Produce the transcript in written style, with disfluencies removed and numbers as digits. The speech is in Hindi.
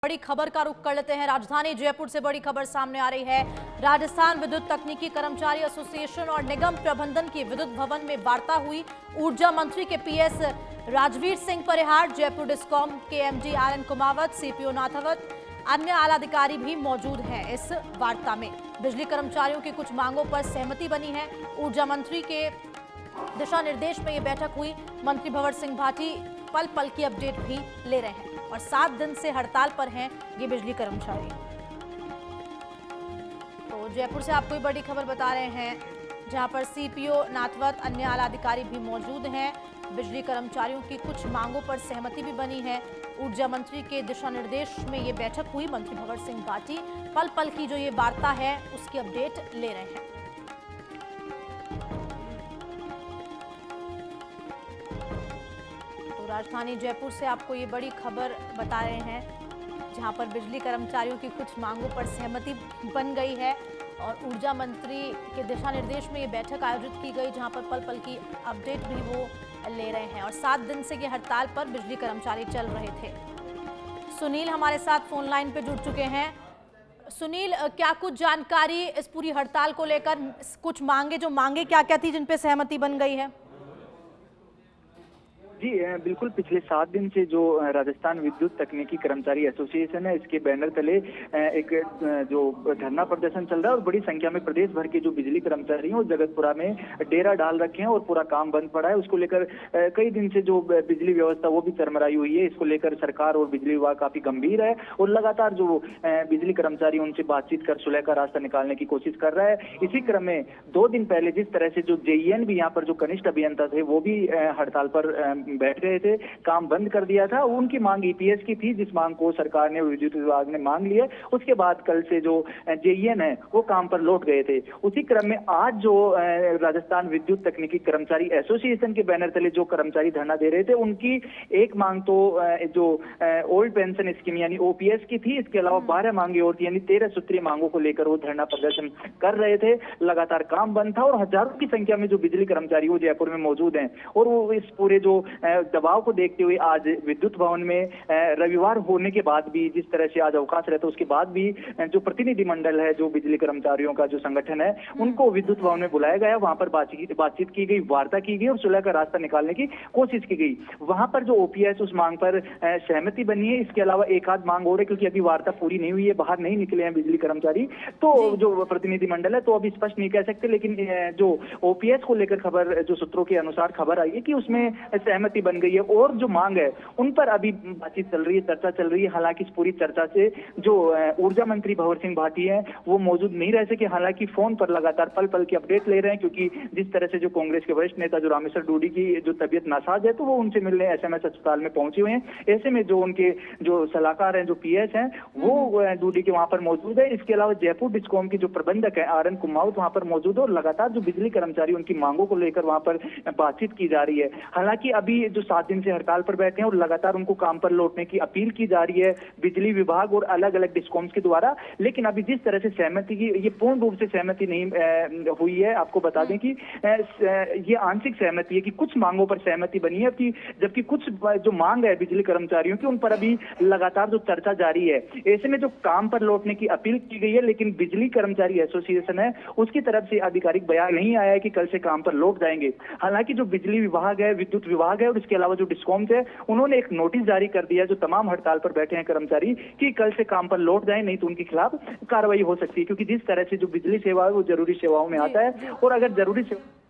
बड़ी खबर का रुख कर लेते हैं। राजधानी जयपुर से बड़ी खबर सामने आ रही है। राजस्थान विद्युत तकनीकी कर्मचारी एसोसिएशन और निगम प्रबंधन की विद्युत भवन में वार्ता हुई। ऊर्जा मंत्री के पीएस राजवीर सिंह परिहार, जयपुर डिस्कॉम के MD RN Kumawat, CPO Nathawat, अन्य आला अधिकारी भी मौजूद हैं। इस वार्ता में बिजली कर्मचारियों की कुछ मांगों पर सहमति बनी है। ऊर्जा मंत्री के दिशा निर्देश में ये बैठक हुई। मंत्री भंवर सिंह भाटी पल पल की अपडेट भी ले रहे हैं और 7 दिन से हड़ताल पर हैं ये बिजली कर्मचारी। तो जयपुर से आपको बड़ी खबर बता रहे हैं, जहां पर सीपीओ नाथवत, अन्य आला अधिकारी भी मौजूद हैं। बिजली कर्मचारियों की कुछ मांगों पर सहमति भी बनी है। ऊर्जा मंत्री के दिशा निर्देश में ये बैठक हुई। मंत्री भंवर सिंह भाटी पल पल की जो ये वार्ता है उसकी अपडेट ले रहे हैं। राजधानी जयपुर से आपको ये बड़ी खबर बता रहे हैं, जहां पर बिजली कर्मचारियों की कुछ मांगों पर सहमति बन गई है और ऊर्जा मंत्री के दिशा निर्देश में ये बैठक आयोजित की गई, जहां पर पल पल की अपडेट भी वो ले रहे हैं। और 7 दिन से ये हड़ताल पर बिजली कर्मचारी चल रहे थे। सुनील हमारे साथ फोन लाइन पे जुड़ चुके हैं। सुनील, क्या कुछ जानकारी इस पूरी हड़ताल को लेकर, कुछ मांगे क्या क्या थी जिन पे सहमति बन गई है? जी बिल्कुल, पिछले 7 दिन से जो राजस्थान विद्युत तकनीकी कर्मचारी एसोसिएशन है, इसके बैनर तले एक जो धरना प्रदर्शन चल रहा है और बड़ी संख्या में प्रदेश भर के जो बिजली कर्मचारी हैं वो जगतपुरा में डेरा डाल रखे हैं और पूरा काम बंद पड़ा है। उसको लेकर कई दिन से जो बिजली व्यवस्था वो भी चरमराई हुई है। इसको लेकर सरकार और बिजली विभाग काफी गंभीर है और लगातार जो बिजली कर्मचारी उनसे बातचीत कर सुलह का रास्ता निकालने की कोशिश कर रहा है। इसी क्रम में 2 दिन पहले जिस तरह से जो जेईएन भी यहाँ पर जो कनिष्ठ अभियंता थे वो भी हड़ताल पर बैठ गए थे, काम बंद कर दिया था। उनकी मांग ईपीएस की थी, जिस मांग को सरकार ने, विद्युत विभाग ने मांग लिया। उसके बाद कल से जो जेईएन है वो काम पर लौट गए थे। उसी क्रम में आज जो राजस्थान विद्युत तकनीकी कर्मचारी एसोसिएशन के बैनर तले जो कर्मचारी धरना दे रहे थे, उनकी एक मांग तो जो ओल्ड पेंशन स्कीम यानी ओपीएस की थी। इसके अलावा 12 मांगे और थी, यानी 13 सूत्रीय मांगों को लेकर वो धरना प्रदर्शन कर रहे थे। लगातार काम बंद था और हजारों की संख्या में जो बिजली कर्मचारी वो जयपुर में मौजूद हैं और वो इस पूरे जो दबाव को देखते हुए आज विद्युत भवन में रविवार होने के बाद भी, जिस तरह से आज अवकाश रहता है उसके बाद भी जो प्रतिनिधि मंडल है, जो बिजली कर्मचारियों का जो संगठन है, उनको विद्युत भवन में बुलाया गया। वहां पर बातचीत की गई, वार्ता की गई और सुलह का रास्ता निकालने की कोशिश की गई। वहां पर जो ओपीएस, उस मांग पर सहमति बनी है। इसके अलावा एक आध मांग और है, क्योंकि अभी वार्ता पूरी नहीं हुई है, बाहर नहीं निकले हैं बिजली कर्मचारी, तो जो प्रतिनिधि मंडल है तो अभी स्पष्ट नहीं कह सकते। लेकिन जो ओपीएस को लेकर खबर, जो सूत्रों के अनुसार खबर आई है कि उसमें सहमति बन गई है और जो मांग है उन पर अभी बातचीत चल रही है, चर्चा चल रही है। हालांकि इस पूरी चर्चा से जो ऊर्जा मंत्री भंवर सिंह भाटी हैं वो मौजूद नहीं रह सके। हालांकि फोन पर लगातार पल पल की अपडेट ले रहे हैं, क्योंकि जिस तरह से जो कांग्रेस के वरिष्ठ नेता जो रामेश्वर डूडी की जो तबीयत नासाज है, तो वो उनसे मिलने एसएमएस अस्पताल में पहुंचे हुए हैं। ऐसे में जो उनके जो सलाहकार हैं, जो पीएस हैं, वो डूडी के वहां पर मौजूद है। इसके अलावा जयपुर डिस्कॉम की जो प्रबंधक है आरएन कुमावत वहां पर मौजूद है और लगातार जो बिजली कर्मचारी उनकी मांगों को लेकर वहां पर बातचीत की जा रही है। हालांकि अभी जो 7 दिन से हड़ताल पर बैठे हैं और लगातार उनको काम पर लौटने की अपील की जा रही है बिजली विभाग और अलग अलग डिस्कॉम्स के द्वारा। लेकिन अभी जिस तरह से सहमति की, ये पूर्ण रूप से सहमति नहीं हुई है। आपको बता दें कि ये आंशिक सहमति है कि कुछ मांगों पर सहमति बनी है, जबकि कुछ जो मांग है बिजली कर्मचारियों की उन पर अभी लगातार जो चर्चा जारी है। ऐसे में जो काम पर लौटने की अपील की गई है, लेकिन बिजली कर्मचारी एसोसिएशन है उसकी तरफ से आधिकारिक बयान नहीं आया है कि कल से काम पर लौट जाएंगे। हालांकि जो बिजली विभाग है, विद्युत विभाग है और इसके अलावा जो डिस्कॉम है, उन्होंने एक नोटिस जारी कर दिया जो तमाम हड़ताल पर बैठे हैं कर्मचारी कि कल से काम पर लौट जाएं, नहीं तो उनके खिलाफ कार्रवाई हो सकती है। क्योंकि जिस तरह से जो बिजली सेवा है वो जरूरी सेवाओं में आता है और अगर जरूरी सेवा